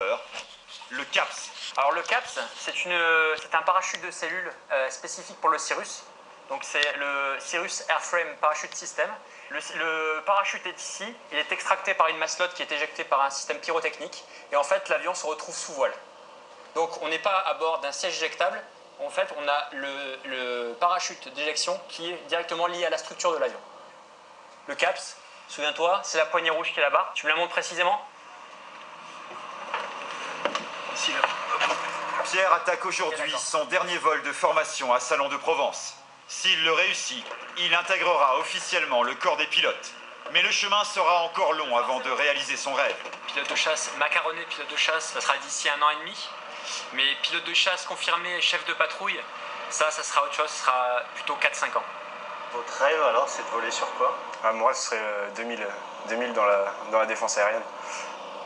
Le CAPS. Alors le CAPS, c'est un parachute de cellules spécifique pour le Cirrus. Donc c'est le Cirrus Airframe Parachute System. Le parachute est ici, il est extracté par une masselotte qui est éjectée par un système pyrotechnique. Et en fait, l'avion se retrouve sous voile. Donc on n'est pas à bord d'un siège éjectable. En fait, on a le parachute d'éjection qui est directement lié à la structure de l'avion. Le CAPS, souviens-toi, c'est la poignée rouge qui est là-bas. Tu me la montres précisément ? Ici, là. Pierre attaque aujourd'hui son dernier vol de formation à Salon de Provence. S'il le réussit, il intégrera officiellement le corps des pilotes. Mais le chemin sera encore long avant de réaliser son rêve. Pilote de chasse macaronné, pilote de chasse, ça sera d'ici 1 an et demi. Mais pilote de chasse confirmé, chef de patrouille, ça sera autre chose, ça sera plutôt 4-5 ans. Votre rêve alors, c'est de voler sur quoi? Moi, ce serait 2000 dans la défense aérienne.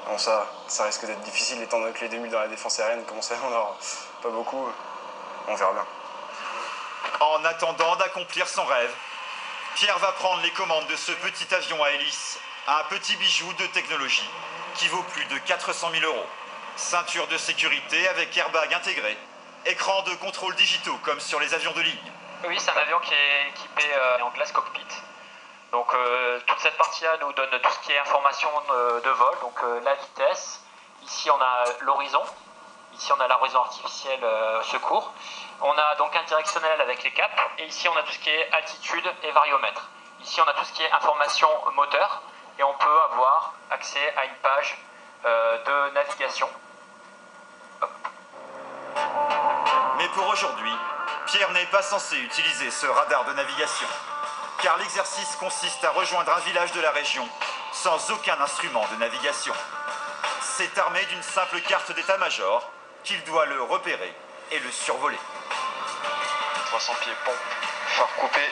Bon, ça risque d'être difficile étant donné que les 2000 dans la défense aérienne, comme on sait, on n'en aura pas beaucoup. On verra bien. En attendant d'accomplir son rêve, Pierre va prendre les commandes de ce petit avion à hélice, un petit bijou de technologie qui vaut plus de 400 000 €. Ceinture de sécurité avec airbag intégré, écran de contrôle digitaux comme sur les avions de ligne. Oui, c'est un avion qui est équipé en glace cockpit. Donc toute cette partie-là nous donne tout ce qui est information de vol, donc la vitesse. Ici on a l'horizon, ici on a l'horizon artificiel secours. On a donc un directionnel avec les caps, et ici on a tout ce qui est altitude et variomètre. Ici on a tout ce qui est information moteur, et on peut avoir accès à une page de navigation. Hop. Mais pour aujourd'hui, Pierre n'est pas censé utiliser ce radar de navigation, car l'exercice consiste à rejoindre un village de la région sans aucun instrument de navigation. C'est armé d'une simple carte d'état-major qu'il doit le repérer et le survoler. 300 pieds pompe, phare coupé,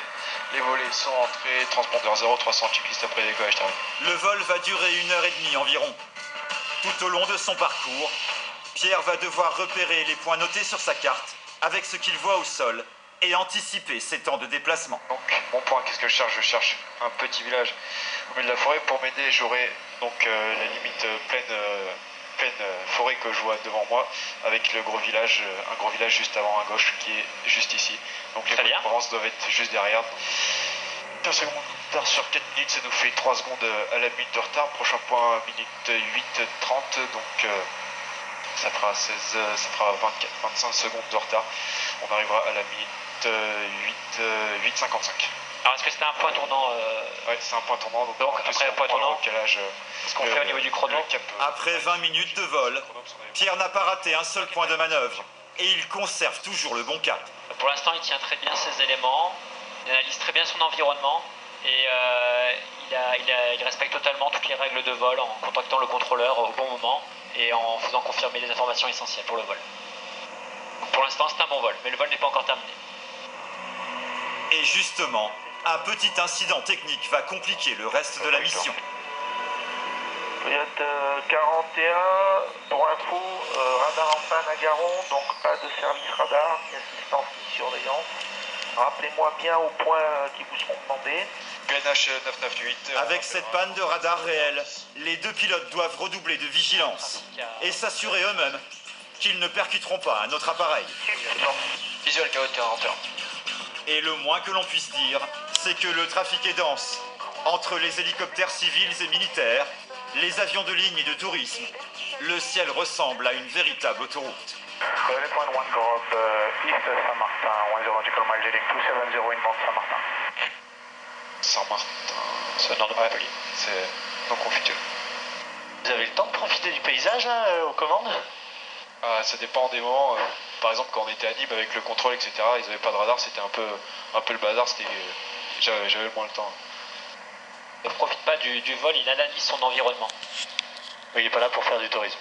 les volets sont entrés, transpondeur 0, 300 checklistes après décollage terminé. Le vol va durer 1h30 environ. Tout au long de son parcours, Pierre va devoir repérer les points notés sur sa carte avec ce qu'il voit au sol et anticiper ses temps de déplacement. Donc, bon point, qu'est-ce que je cherche? Je cherche un petit village au milieu de la forêt. Pour m'aider, j'aurai donc la limite pleine forêt que je vois devant moi, avec le gros village, un gros village juste avant à gauche qui est juste ici. Donc les points de Provence doivent être juste derrière. 15 secondes de retard sur 4 minutes, ça nous fait 3 secondes à la minute de retard. Prochain point, minute 8:30, donc ça fera 25 secondes de retard. On arrivera à la minute 8:55. Alors est-ce que c'était un point tournant Ouais, c'est un point tournant. Donc après un point tournant, ce qu'on fait au niveau du chrono. Après 20 minutes de vol, Pierre n'a pas raté un seul point de manœuvre et il conserve toujours le bon cap. Pour l'instant, il tient très bien ses éléments, il analyse très bien son environnement et il respecte totalement toutes les règles de vol en contactant le contrôleur au bon moment et en faisant confirmer les informations essentielles pour le vol. Donc pour l'instant, c'est un bon vol, mais le vol n'est pas encore terminé. Et justement, un petit incident technique va compliquer le reste de la mission. Coyote 41, pour info, radar en panne à Garon, donc pas de service radar, ni assistance ni surveillance. Rappelez-moi bien aux points qui vous seront demandés. PNH 998. Avec cette panne de radar réelle, les deux pilotes doivent redoubler de vigilance et s'assurer eux-mêmes qu'ils ne percuteront pas un autre appareil. Visual Coyote 41. Et le moins que l'on puisse dire, c'est que le trafic est dense. Entre les hélicoptères civils et militaires, les avions de ligne et de tourisme, le ciel ressemble à une véritable autoroute. Saint-Martin, c'est nord de Montpellier. C'est non confitueux. Vous avez le temps de profiter du paysage là, aux commandes? Ça dépend des moments. Par exemple, quand on était à Nîmes avec le contrôle, etc., ils n'avaient pas de radar, c'était un peu le bazar. J'avais moins le temps. Il ne profite pas du vol, il analyse son environnement. Mais il n'est pas là pour faire du tourisme.